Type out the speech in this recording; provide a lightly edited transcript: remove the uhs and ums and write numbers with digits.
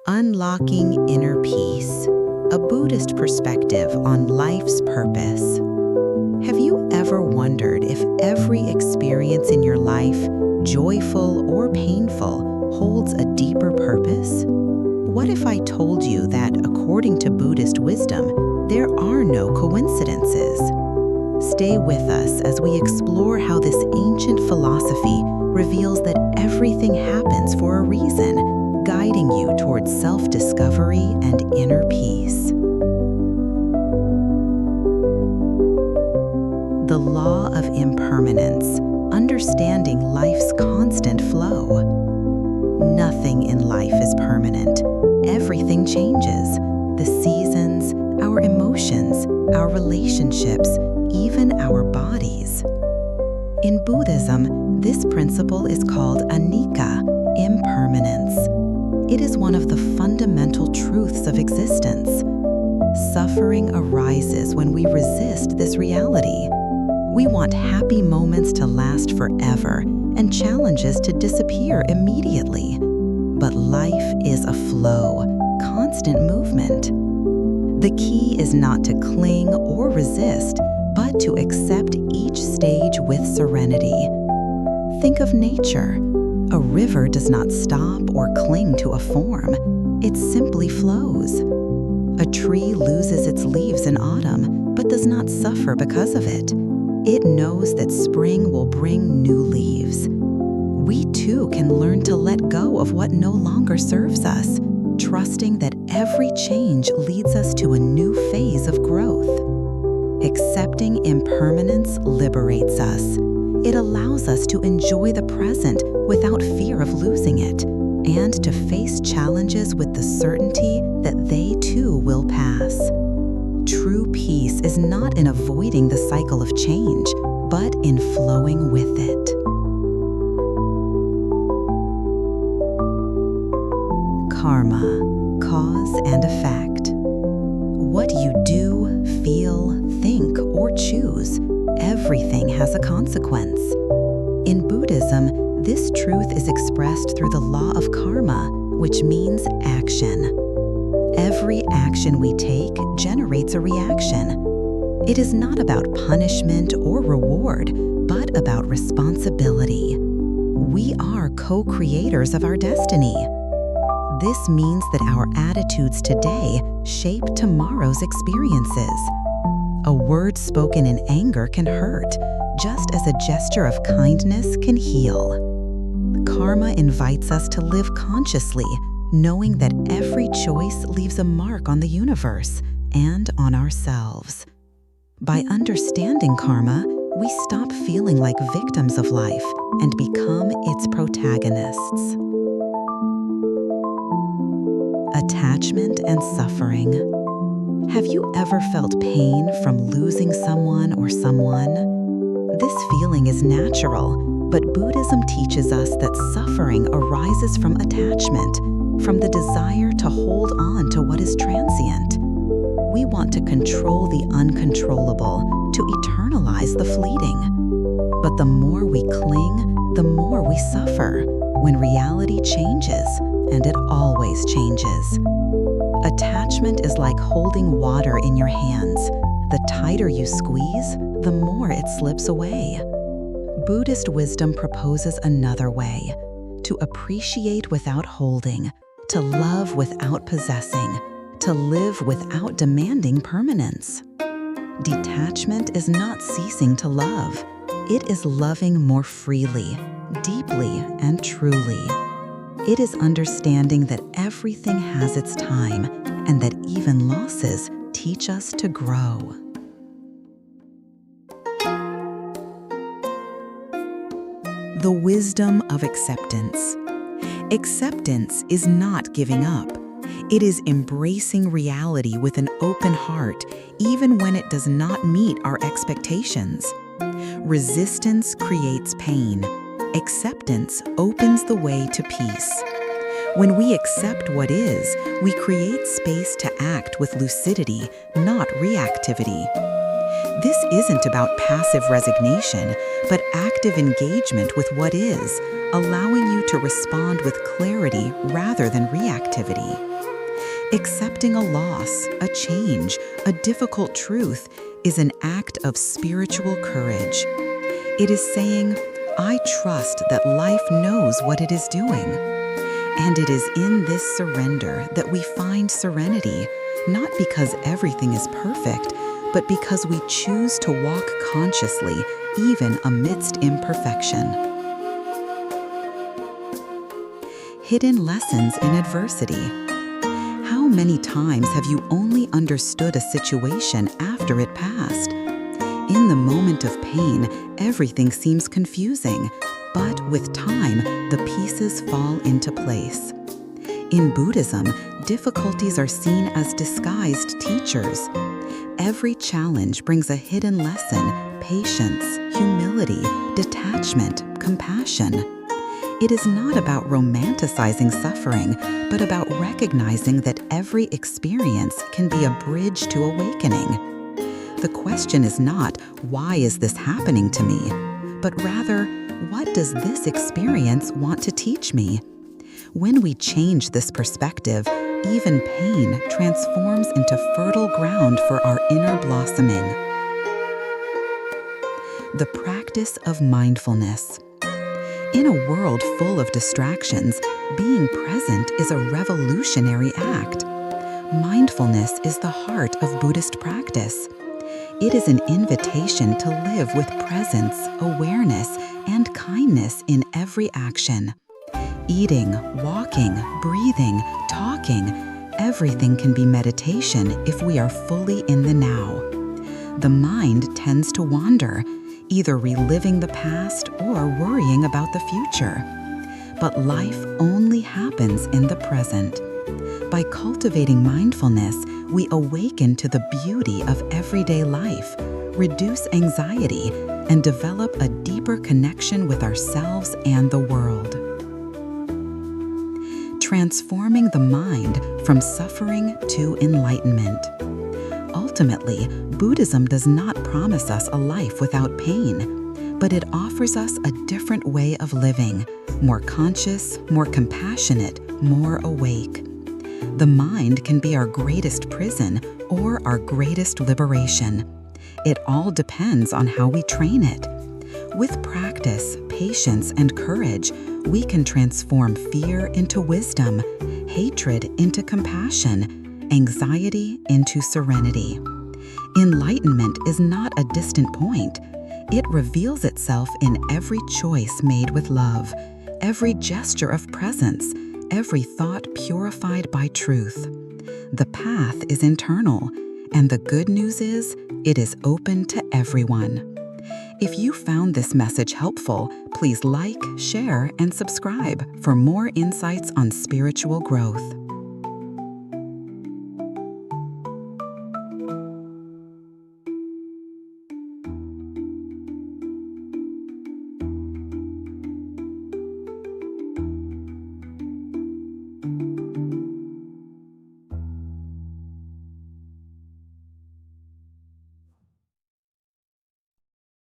Unlocking Inner Peace, a Buddhist perspective on life's purpose. Have you ever wondered if every experience in your life, joyful or painful, holds a deeper purpose? What if I told you that, according to Buddhist wisdom, there are no coincidences? Stay with us as we explore how this ancient philosophy reveals that everything happens for a reason, guiding you towards self-discovery and inner peace. The law of impermanence, understanding life's constant flow. Nothing in life is permanent. Everything changes. The seasons, our emotions, our relationships, even our bodies. In Buddhism, this principle is called anicca, impermanence. It is one of the fundamental truths of existence. Suffering arises when we resist this reality. We want happy moments to last forever and challenges to disappear immediately. But life is a flow, constant movement. The key is not to cling or resist, but to accept each stage with serenity. Think of nature. A river does not stop or cling to a form. It simply flows. A tree loses its leaves in autumn, but does not suffer because of it. It knows that spring will bring new leaves. We too can learn to let go of what no longer serves us, trusting that every change leads us to a new phase of growth. Accepting impermanence liberates us. It allows us to enjoy the present without fear of losing it, and to face challenges with the certainty that they too will pass. True peace is not in avoiding the cycle of change, but in flowing with it. Karma, cause and effect. What you do, feel, think, or choose, everything has a consequence. In Buddhism, this truth is expressed through the law of karma, which means action. Every action we take generates a reaction. It is not about punishment or reward, but about responsibility. We are co-creators of our destiny. This means that our attitudes today shape tomorrow's experiences. A word spoken in anger can hurt, just as a gesture of kindness can heal. Karma invites us to live consciously, knowing that every choice leaves a mark on the universe and on ourselves. By understanding karma, we stop feeling like victims of life and become its protagonists. Attachment and suffering. Have you ever felt pain from losing someone or someone? This feeling is natural, but Buddhism teaches us that suffering arises from attachment, from the desire to hold on to what is transient. We want to control the uncontrollable, to eternalize the fleeting. But the more we cling, the more we suffer, when reality changes, and it always changes. Attachment is like holding water in your hands. The tighter you squeeze, the more it slips away. Buddhist wisdom proposes another way: to appreciate without holding, to love without possessing, to live without demanding permanence. Detachment is not ceasing to love. It is loving more freely, deeply, and truly. It is understanding that everything has its time and that even losses teach us to grow. The wisdom of acceptance. Acceptance is not giving up. It is embracing reality with an open heart, even when it does not meet our expectations. Resistance creates pain. Acceptance opens the way to peace. When we accept what is, we create space to act with lucidity, not reactivity. This isn't about passive resignation, but active engagement with what is, allowing you to respond with clarity rather than reactivity. Accepting a loss, a change, a difficult truth is an act of spiritual courage. It is saying, I trust that life knows what it is doing. And it is in this surrender that we find serenity, not because everything is perfect, but because we choose to walk consciously, even amidst imperfection. Hidden lessons in adversity. How many times have you only understood a situation after it passed? In the moment of pain, everything seems confusing, but with time, the pieces fall into place. In Buddhism, difficulties are seen as disguised teachers. Every challenge brings a hidden lesson: patience, humility, detachment, compassion. It is not about romanticizing suffering, but about recognizing that every experience can be a bridge to awakening. The question is not, why is this happening to me? But rather, what does this experience want to teach me? When we change this perspective, even pain transforms into fertile ground for our inner blossoming. The practice of mindfulness. In a world full of distractions, being present is a revolutionary act. Mindfulness is the heart of Buddhist practice. It is an invitation to live with presence, awareness, and kindness in every action. Eating, walking, breathing, talking, everything can be meditation if we are fully in the now. The mind tends to wander, either reliving the past or worrying about the future. But life only happens in the present. By cultivating mindfulness, we awaken to the beauty of everyday life, reduce anxiety, and develop a deeper connection with ourselves and the world. Transforming the mind from suffering to enlightenment. Ultimately, Buddhism does not promise us a life without pain, but it offers us a different way of living, more conscious, more compassionate, more awake. The mind can be our greatest prison or our greatest liberation. It all depends on how we train it. With practice, patience, and courage, we can transform fear into wisdom, hatred into compassion, anxiety into serenity. Enlightenment is not a distant point. It reveals itself in every choice made with love, every gesture of presence, every thought purified by truth. The path is internal, and the good news is, it is open to everyone. If you found this message helpful, please like, share, and subscribe for more insights on spiritual growth.